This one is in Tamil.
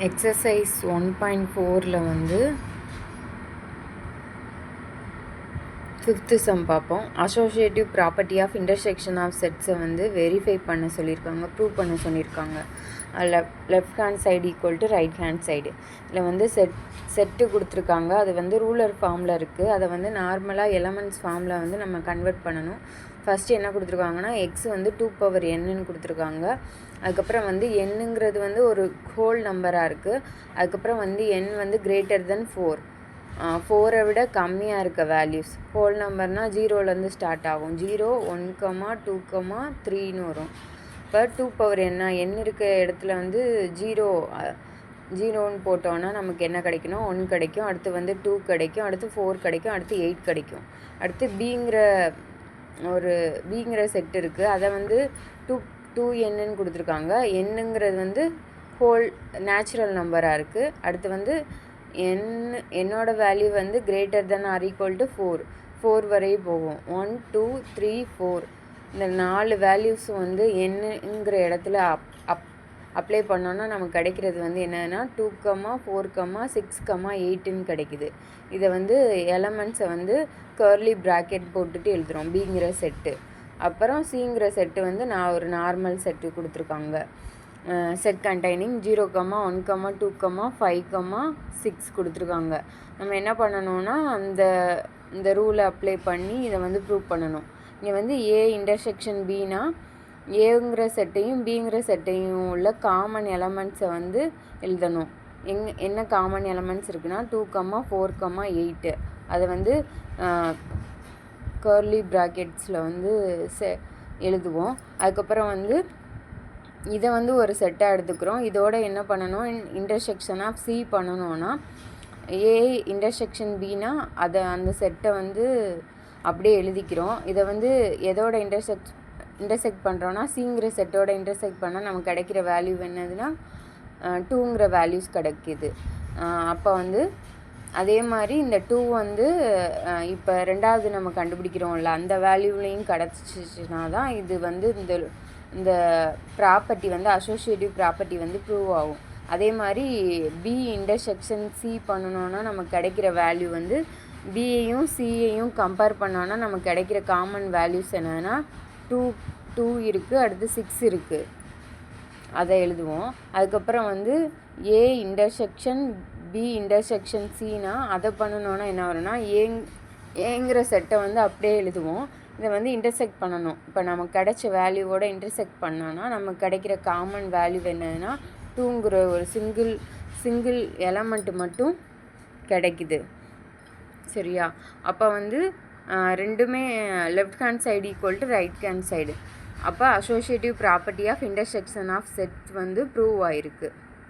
எக்ஸசைஸ் 1.4ல் வந்து 5th சம் பார்ப்போம். Associative property of intersection of செட்ஸை வந்து வெரிஃபை பண்ண சொல்லியிருக்காங்க, ப்ரூவ் பண்ண சொல்லியிருக்காங்க. Left hand side equal to right hand side. இதில் வந்து செட்டு கொடுத்துருக்காங்க. அது வந்து ரூலர் ஃபார்மில் இருக்குது. அதை வந்து நார்மலாக எலமெண்ட்ஸ் ஃபார்மில் வந்து நம்ம கன்வெர்ட் பண்ணணும். ஃபஸ்ட்டு என்ன கொடுத்துருக்காங்கன்னா எக்ஸ் வந்து 2n கொடுத்துருக்காங்க. அதுக்கப்புறம் வந்து எண்ணுங்கிறது வந்து ஒரு ஹோல் நம்பராக இருக்குது. அதுக்கப்புறம் வந்து என் வந்து கிரேட்டர் தென் 4, 4 விட கம்மியாக இருக்க வேல்யூஸ். ஹோல் நம்பர்னால் 0லேருந்து ஸ்டார்ட் ஆகும். 0, 1, 2, 3ன்னு வரும். இப்போ 2n எண் இருக்க இடத்துல வந்து 0ன்னு போட்டோன்னா நமக்கு என்ன கிடைக்கணும்? 1 கிடைக்கும். அடுத்து வந்து 2 கிடைக்கும். அடுத்து 4 கிடைக்கும். அடுத்து 8 கிடைக்கும். அடுத்து பிங்கிற செட் இருக்குது. அதை வந்து 2n கொடுத்துருக்காங்க. எண்ணுங்கிறது வந்து ஹோல் நேச்சுரல் நம்பராக இருக்குது. அடுத்து வந்து என்னோட வேல்யூ வந்து greater than or equal to 4 வரையும் போகும். 1, 2, 3, 4 இந்த 4 வேல்யூஸும் வந்து என்னங்கிற இடத்துல அப்ளை பண்ணோன்னா நமக்கு கிடைக்கிறது வந்து என்னன்னா 2, 4, 6, 8ன்னு கிடைக்குது. இதை வந்து எலமெண்ட்ஸை வந்து கர்லி ப்ராக்கெட் போட்டுட்டு எழுதுகிறோம். பிங்கிற செட்டு. அப்புறம் சிங்கிற செட்டு வந்து நான் ஒரு நார்மல் செட்டு கொடுத்துருக்காங்க. செட் கண்டைனிங் 0, 1, 2, 5, 6 கொடுத்துருக்காங்க. நம்ம என்ன பண்ணணும்னா இந்த ரூலை அப்ளை பண்ணி இதை வந்து ப்ரூவ் பண்ணணும். இங்கே வந்து ஏ இன்டர்செக்ஷன் பினா ஏங்கிற செட்டையும் பிங்கிற செட்டையும் உள்ள காமன் எலமெண்ட்ஸை வந்து எழுதணும். என்ன காமன் எலமெண்ட்ஸ் இருக்குன்னா 2, 4, 8 அதை வந்து கர்லி ப்ராக்கெட்ஸில் வந்து எழுதுவோம். அதுக்கப்புறம் வந்து இதை வந்து ஒரு செட்டாக எடுத்துக்கிறோம். இதோட என்ன பண்ணணும்? இன்டர்செக்ஷன் ஆஃப் சி பண்ணணும்னா ஏ இன்டர்செக்ஷன் பினா அந்த செட்டை வந்து அப்படியே எழுதிக்கிறோம். இதை வந்து எதோட இன்டர்செக்ட் பண்ணுறோன்னா சிங்கிற செட்டோட இன்டர்செக்ட் பண்ணால் நமக்கு கிடைக்கிற வேல்யூ என்னதுன்னா 2ங்கிற வேல்யூஸ் கிடைக்கிது. அப்போ வந்து அதே மாதிரி இந்த 2 வந்து இப்போ ரெண்டாவது நம்ம கண்டுபிடிக்கிறோம்ல அந்த வேல்யூலையும் கிடச்சிச்சின்னா தான் இது வந்து இந்த ப்ராப்பர்ட்டி வந்து அசோசியேட்டிவ் ப்ராப்பர்ட்டி வந்து ப்ரூவ் ஆகும். அதே மாதிரி பி இன்டர்செக்ஷன் சி பண்ணணுன்னா நமக்கு கிடைக்கிற வேல்யூ வந்து பியையும் சியையும் கம்பேர் பண்ணோன்னா நமக்கு கிடைக்கிற காமன் வேல்யூஸ் என்னன்னா 2 இருக்குது. அடுத்து 6 இருக்குது. அதை எழுதுவோம். அதுக்கப்புறம் வந்து ஏ இன்டர்செக்ஷன் பி இன்டர்செக்ஷன் சினா அதை பண்ணணுன்னா என்ன வரும்னா ஏங்கிற செட்டை வந்து அப்படியே எழுதுவோம். இதை வந்து இன்டர்செக்ட் பண்ணணும். இப்போ நமக்கு கிடைச்ச வேல்யூவோட இன்டர்செக்ட் பண்ணோன்னா நமக்கு கிடைக்கிற காமன் வேல்யூ என்னதுன்னா 2ங்கிற ஒரு சிங்கிள் எலமெண்ட் மட்டும் கிடைக்குது. சரியா? அப்போ வந்து ரெண்டுமே left hand side equal to right hand side. அப்போ associative property of intersection of set வந்து ப்ரூவ் ஆகிருக்கு.